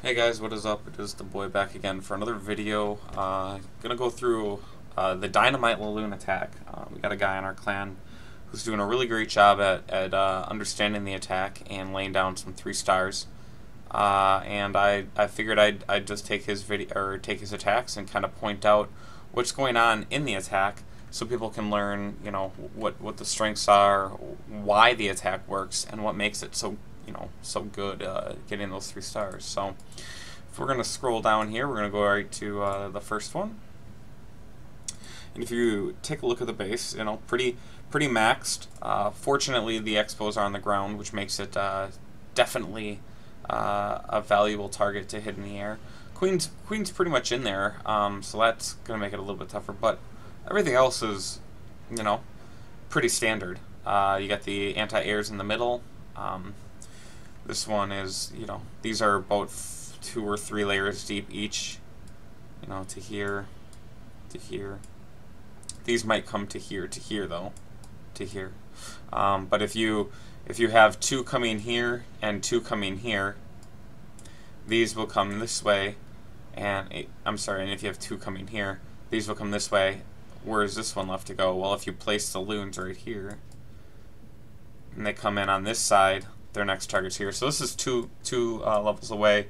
Hey guys, what is up? It is dehBoy back again for another video. Gonna go through the Dynamite Laloon attack. We got a guy in our clan who's doing a really great job at understanding the attack and laying down some 3 stars. And I figured I'd just take his video or take his attacks and kind of point out what's going on in the attack, so people can learn, what the strengths are, why the attack works, and what makes it so good getting those 3 stars. So if we're going to scroll down here, we're going to go right to the first one. And if you take a look at the base, pretty maxed. Fortunately, the expos are on the ground, which makes it definitely a valuable target to hit in the air. Queen's pretty much in there, so that's going to make it a little bit tougher, but everything else is, pretty standard. You got the anti-airs in the middle. This one is, these are about 2 or 3 layers deep each, to here, to here. These might come to here though, to here. But if you have 2 coming here and 2 coming here, these will come this way, and and if you have 2 coming here, these will come this way. Where is this one left to go? Well, if you place the loons right here, and they come in on this side, their next target's here. So this is two levels away.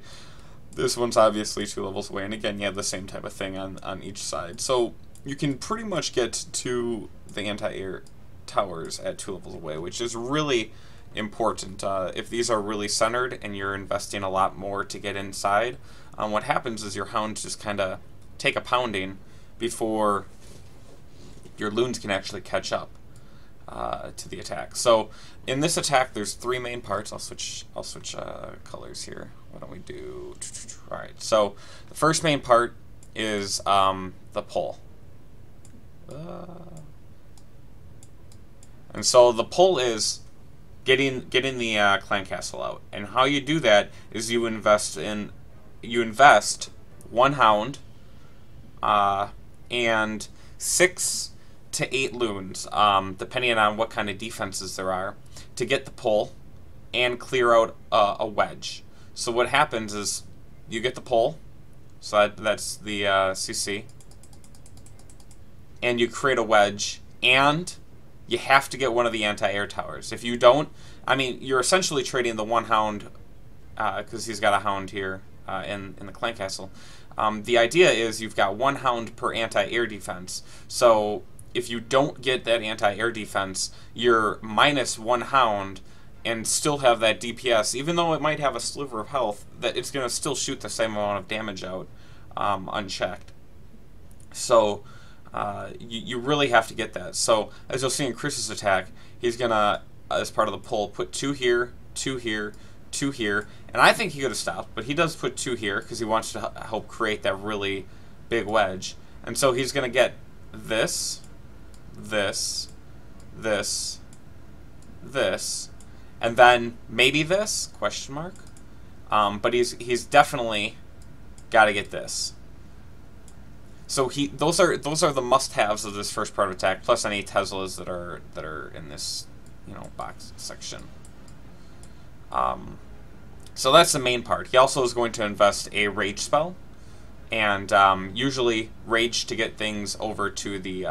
This one's obviously 2 levels away, and again, you have the same type of thing on each side. So you can pretty much get to the anti-air towers at 2 levels away, which is really important. If these are really centered and you're investing a lot more to get inside, what happens is your hounds just kind of take a pounding before your loons can actually catch up to the attack. So in this attack, there's 3 main parts. I'll switch colors here. What don't we do? All right. So the first main part is the pull. And so the pull is getting the clan castle out. And how you do that is you invest 1 hound and 6 to 8 loons, depending on what kind of defenses there are, to get the pull and clear out a wedge. So what happens is you get the pull, so that's the CC, and you create a wedge, and you have to get one of the anti-air towers. If you don't, you're essentially trading the 1 hound, because he's got a hound here in the clan castle. The idea is you've got 1 hound per anti-air defense. So if you don't get that anti-air defense, you're minus 1 hound and still have that DPS, even though it might have a sliver of health, that it's going to still shoot the same amount of damage out unchecked. So you really have to get that. So as you'll see in Chris's attack, he's going to, as part of the pull, put 2 here, 2 here, 2 here, and I think he could have stopped, but he does put 2 here because he wants to help create that really big wedge. And so he's going to get this, this, this, this, and then maybe this, question mark. But he's definitely got to get this. So those are the must-haves of this first part of attack, plus any Teslas that are in this box section. So that's the main part. He also is going to invest a rage spell, and usually rage to get things over to the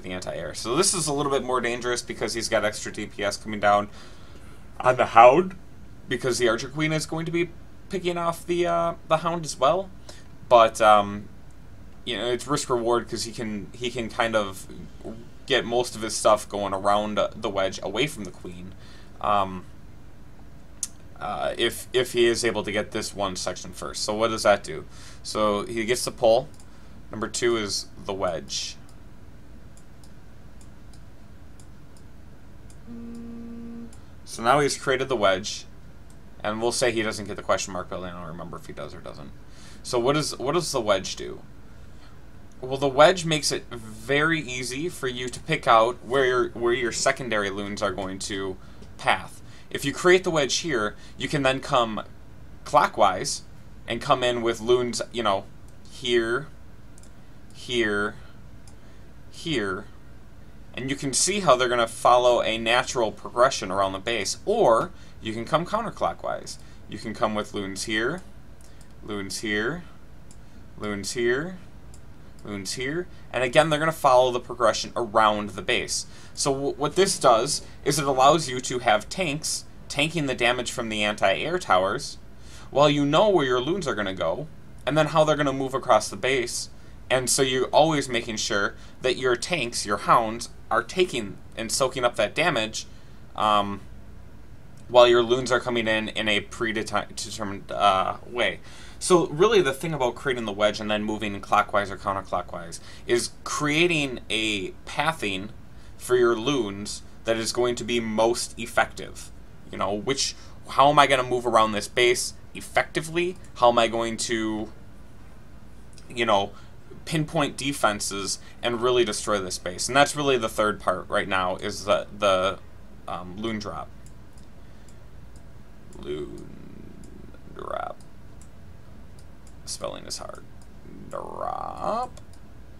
anti-air. So this is a little bit more dangerous because he's got extra DPS coming down on the hound, because the archer queen is going to be picking off the hound as well. But it's risk reward because he can kind of get most of his stuff going around the wedge away from the queen. If he is able to get this one section first. So what does that do? So he gets the pull. Number 2 is the wedge. So now he's created the wedge, and we'll say he doesn't get the question mark, but I don't remember if he does or doesn't. So what does the wedge do? Well, the wedge makes it very easy for you to pick out where your secondary loons are going to path. If you create the wedge here, you can then come clockwise and come in with loons, here, here, here, and you can see how they're going to follow a natural progression around the base. Or you can come counterclockwise. You can come with loons here, loons here, loons here, loons here, and again they're going to follow the progression around the base. So what this does is it allows you to have tanks tanking the damage from the anti-air towers while you know where your loons are going to go and then how they're going to move across the base. And so you're always making sure that your tanks, your hounds, are taking and soaking up that damage while your loons are coming in a predetermined way. So really the thing about creating the wedge and then moving clockwise or counterclockwise is creating a pathing for your loons that is going to be most effective. You know, how am I going to move around this base effectively? How am I going to, you know, pinpoint defenses and really destroy this base? And that's really the third part right now, is the loon drop. Loon drop. Spelling is hard. Drop.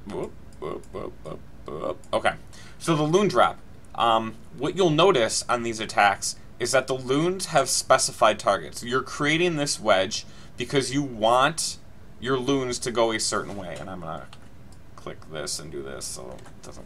Whoop, whoop, whoop, whoop, whoop. Okay, so the loon drop. What you'll notice on these attacks is that the loons have specified targets. You're creating this wedge because you want your loons to go a certain way. And I'm going to click this and do this so it doesn't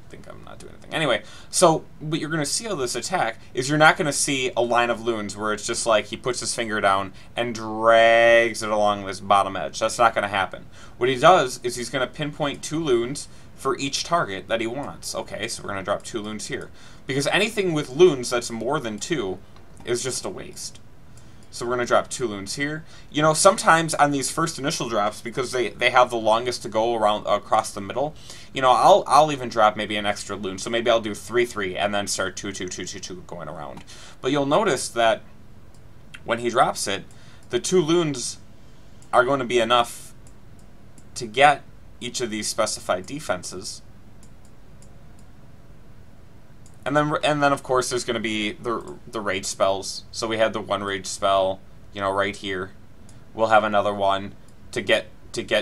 think I'm not doing anything. Anyway, so what you're going to see of this attack is you're not going to see a line of loons where it's just like he puts his finger down and drags it along this bottom edge. That's not going to happen. What he does is he's going to pinpoint 2 loons for each target that he wants. Okay, so we're going to drop 2 loons here. Because anything with loons that's more than 2 is just a waste. So we're going to drop 2 loons here. You know, sometimes on these first initial drops, because they have the longest to go around across the middle, you know, I'll even drop maybe an extra loon. So maybe I'll do 3, 3, and then start 2, 2, 2, 2, 2 going around. But you'll notice that when he drops it, the 2 loons are going to be enough to get each of these specified defenses. And then of course there's going to be the rage spells. So we had the 1 rage spell, you know, right here. We'll have another one to get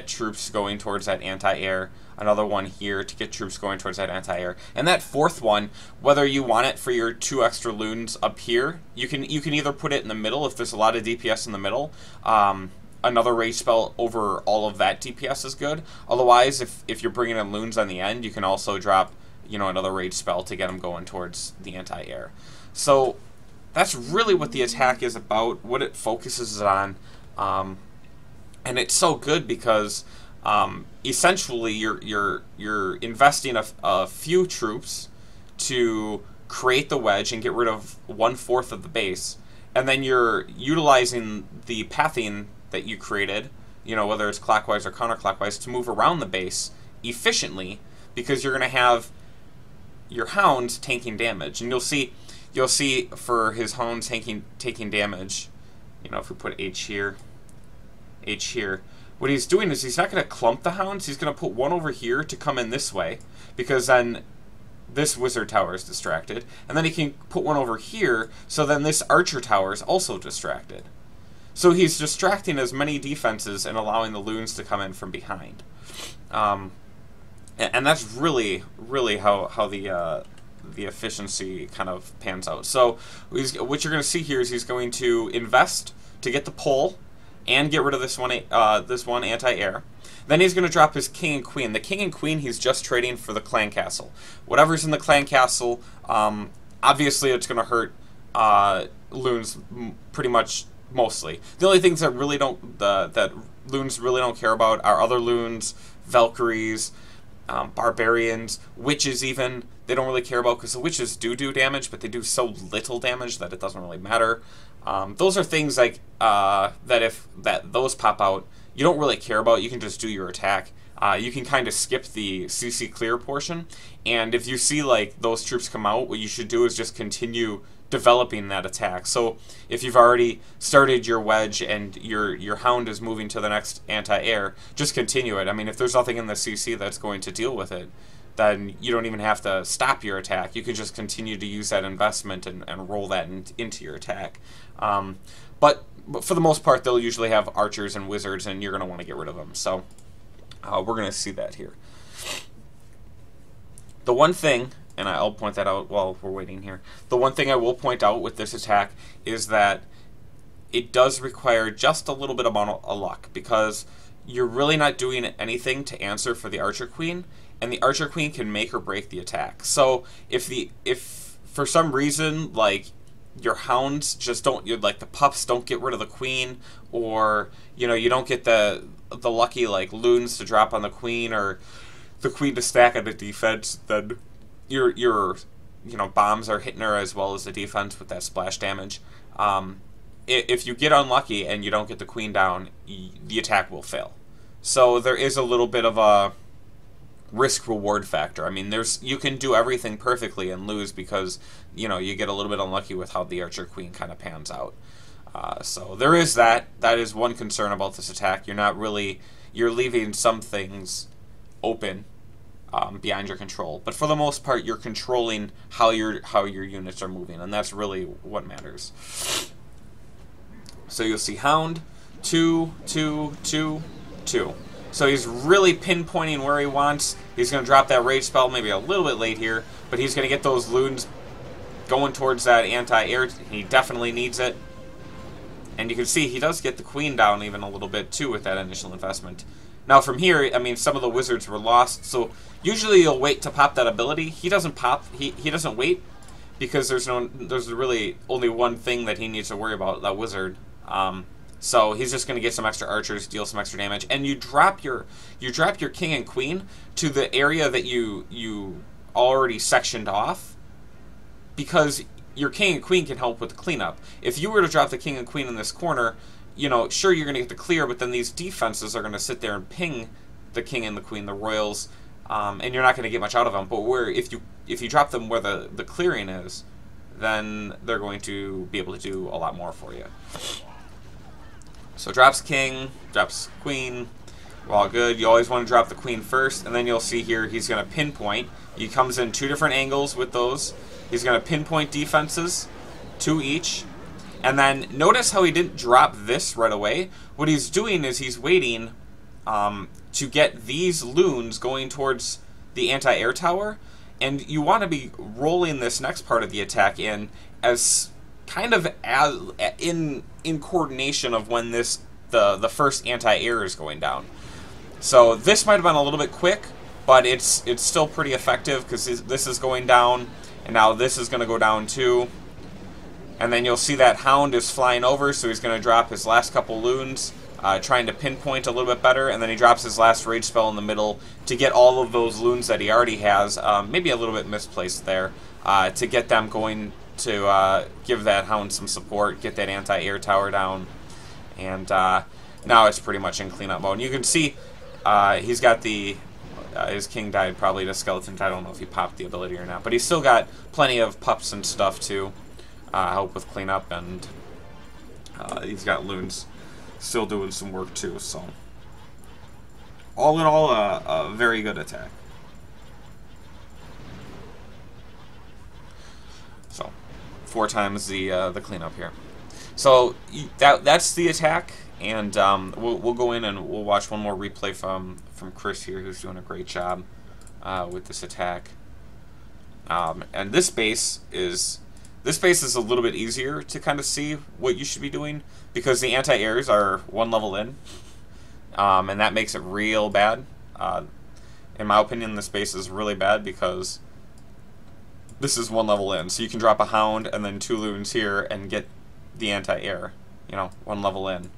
troops going towards that anti-air. Another one here to get troops going towards that anti-air. And that 4th one, whether you want it for your 2 extra loons up here, you can either put it in the middle if there's a lot of DPS in the middle. Another rage spell over all of that DPS is good. Otherwise, if you're bringing in loons on the end, you can also drop, you know, another rage spell to get them going towards the anti-air. So that's really what the attack is about, what it focuses on, and it's so good because essentially you're investing a few troops to create the wedge and get rid of 1/4 of the base, and then you're utilizing the pathing that you created, you know, whether it's clockwise or counterclockwise, to move around the base efficiently, because you're going to have your hounds taking damage. And you'll see for his hounds taking damage, you know, if we put H here, what he's doing is he's not going to clump the hounds, he's going to put 1 over here to come in this way, because then this wizard tower is distracted, and then he can put 1 over here, so then this archer tower is also distracted. So he's distracting as many defenses and allowing the loons to come in from behind. And that's really how the efficiency kind of pans out. So what you're going to see here is he's going to invest to get the pull and get rid of this one anti-air. Then he's going to drop his king and queen. The king and queen he's just trading for the clan castle. Whatever's in the clan castle, obviously it's going to hurt loons pretty much mostly. The only things that really that loons really don't care about are other loons, Valkyries, barbarians, witches even. They don't really care about, because the witches do damage, but they do so little damage that it doesn't really matter. Those are things like that if those pop out, you don't really care about. You can just do your attack. You can kind of skip the CC clear portion, and if you see like those troops come out, what you should do is just continue developing that attack. So if you've already started your wedge and your hound is moving to the next anti-air, just continue it. I mean, if there's nothing in the CC that's going to deal with it, then you don't even have to stop your attack. You can just continue to use that investment and roll that into your attack. But for the most part, they'll usually have archers and wizards, and you're going to want to get rid of them. So we're going to see that here. The one thing, and I'll point that out while we're waiting here, the one thing I will point out with this attack is that it does require just a little bit amount of luck, because you're really not doing anything to answer for the Archer Queen, and the Archer Queen can make or break the attack. So if for some reason, like, your hounds just don't, like, the pups don't get rid of the queen, or, you know, you don't get the lucky, like, loons to drop on the queen, or the queen to stack on the defense, then your you know, bombs are hitting her as well as the defense with that splash damage. If you get unlucky and you don't get the queen down, the attack will fail. So there is a little bit of a risk-reward factor. I mean, you can do everything perfectly and lose because, you know, you get a little bit unlucky with how the Archer Queen kind of pans out. So there is that. That is one concern about this attack. You're leaving some things open beyond your control. But for the most part, you're controlling how your units are moving, and that's really what matters. So you'll see Hound, 2, 2, 2, 2. So he's really pinpointing where he wants. He's going to drop that rage spell maybe a little bit late here, but he's going to get those loons going towards that anti-air. He definitely needs it. And you can see he does get the queen down even a little bit too with that initial investment. Now from here, I mean, some of the wizards were lost, so usually you'll wait to pop that ability. He doesn't pop. He doesn't wait because there's really only one thing that he needs to worry about, that wizard. So he's just going to get some extra archers, deal some extra damage, and you drop your king and queen to the area that you already sectioned off, because your king and queen can help with the cleanup. If you were to drop the king and queen in this corner, you know, sure, you're going to get the clear, but then these defenses are going to sit there and ping the king and the queen, the royals, and you're not going to get much out of them. But if you drop them where the clearing is, then they're going to be able to do a lot more for you. So drops king, drops queen, we're all good. You always want to drop the queen first, and then you'll see here he's going to pinpoint. He comes in 2 different angles with those. He's going to pinpoint defenses, 2 each. And then notice how he didn't drop this right away. What he's doing is he's waiting to get these loons going towards the anti-air tower, and you want to be rolling this next part of the attack in as kind of in coordination of when the first anti-air is going down. So this might have been a little bit quick, but it's still pretty effective because this is going down, and now this is going to go down too. And then you'll see that Hound is flying over, so he's going to drop his last couple loons, trying to pinpoint a little bit better, and then he drops his last rage spell in the middle to get all of those loons that he already has, maybe a little bit misplaced there, to get them going to give that Hound some support, get that anti-air tower down, and now it's pretty much in cleanup mode. And you can see he's got his king died probably to skeleton. I don't know if he popped the ability or not, but he's still got plenty of pups and stuff to help with cleanup, and he's got loons still doing some work too. So all in all, a very good attack. So 4 times the cleanup here. So that's the attack, and we'll go in and we'll watch one more replay from Chris here, who's doing a great job with this attack. And this base is a little bit easier to kind of see what you should be doing, because the anti-airs are 1 level in, and that makes it real bad. In my opinion, this base is really bad because this is 1 level in, so you can drop a Hound and then 2 loons here and get the anti-air, you know, 1 level in.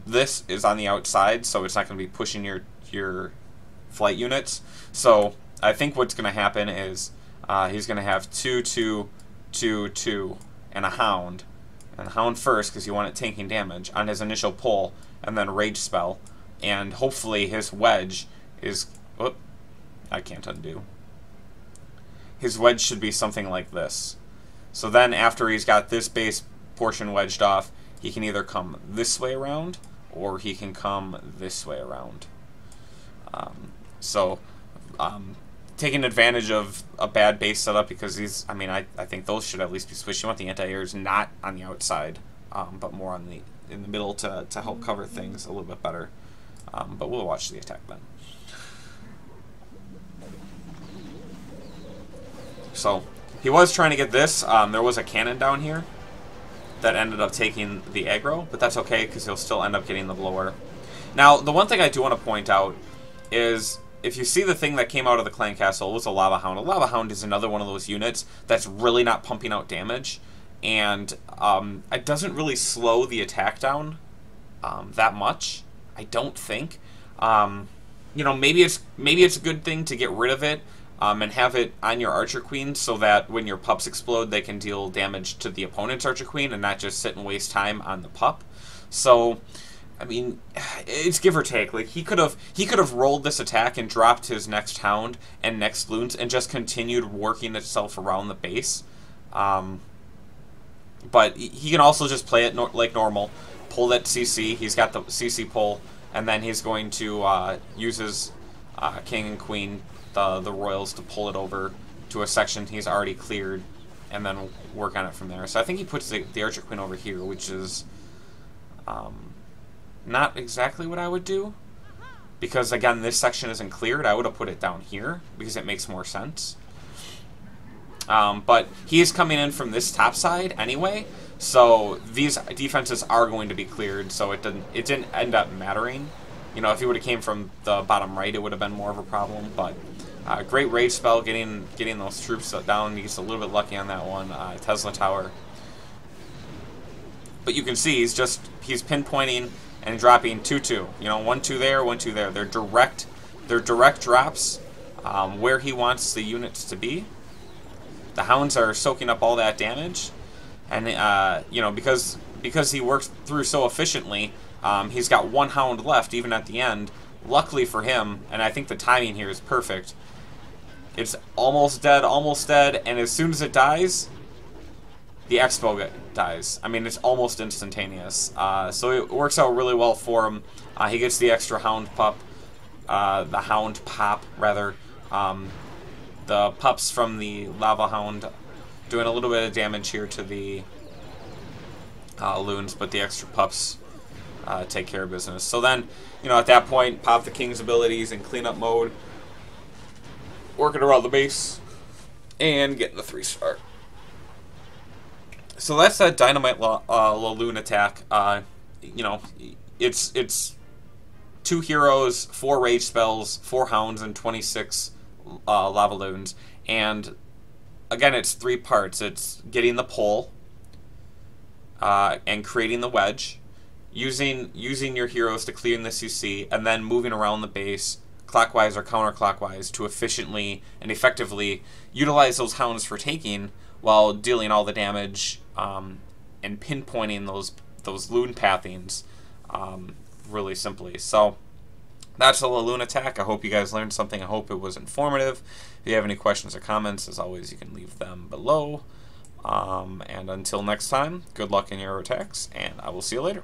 This is on the outside, so it's not going to be pushing your flight units. So I think what's going to happen is he's going to have 2, 2, 2, 2, and a Hound. And the Hound first, because you want it tanking damage on his initial pull, and then Rage Spell. And hopefully his wedge is... Whoop, I can't undo. His wedge should be something like this. So then after he's got this base portion wedged off, he can either come this way around, or he can come this way around. Taking advantage of a bad base setup, because these, I mean, I think those should at least be switched. You want the anti-airs not on the outside, but more on in the middle to help cover things a little bit better. But we'll watch the attack then. So he was trying to get this. There was a cannon down here, that ended up taking the aggro, but that's okay because he'll still end up getting the blower. Now, the one thing I do want to point out is if you see the thing that came out of the clan castle, it was a Lava Hound. A Lava Hound is another one of those units that's really not pumping out damage, and it doesn't really slow the attack down that much, I don't think. You know, maybe it's a good thing to get rid of it and have it on your Archer Queen so that when your pups explode, they can deal damage to the opponent's Archer Queen and not just sit and waste time on the pup. So, I mean, it's give or take. Like he could have rolled this attack and dropped his next Hound and next Loons and just continued working itself around the base. But he can also just play it like normal, pull that CC. He's got the CC pull, and then he's going to use his King and Queen, the Royals, to pull it over to a section he's already cleared, and then work on it from there. So I think he puts the Archer Queen over here, which is not exactly what I would do, because again, this section isn't cleared. I would have put it down here because it makes more sense. But he is coming in from this top side anyway, so these defenses are going to be cleared. So it didn't end up mattering. You know, if he would have came from the bottom right, it would have been more of a problem. But great rage spell, getting those troops down. He's a little bit lucky on that one. Tesla Tower. But you can see he's pinpointing and dropping 2-2. You know, 1-2 there, 1-2 there. They're direct drops where he wants the units to be. The Hounds are soaking up all that damage, and you know, because he works through so efficiently, he's got one Hound left even at the end. Luckily for him, and I think the timing here is perfect. It's almost dead, and as soon as it dies, the Expo dies. I mean, it's almost instantaneous. So it works out really well for him. He gets the extra Hound pup, the Hound pop, rather. The pups from the Lava Hound doing a little bit of damage here to the Loons, but the extra pups take care of business. So then, you know, at that point, pop the King's abilities in cleanup mode, working around the base, and getting the 3-star. So that's that Dynamite Laloon attack. You know, it's 2 heroes, 4 rage spells, 4 Hounds, and 26 Lava Loons. And again, it's 3 parts. It's getting the pull and creating the wedge, using your heroes to clear the CC, and then moving around the base clockwise or counterclockwise to efficiently and effectively utilize those Hounds for taking while dealing all the damage and pinpointing those Loon pathings really simply. So that's the Laloon attack. I hope you guys learned something. I hope it was informative. If you have any questions or comments, as always, you can leave them below. And until next time, good luck in your attacks, and I will see you later.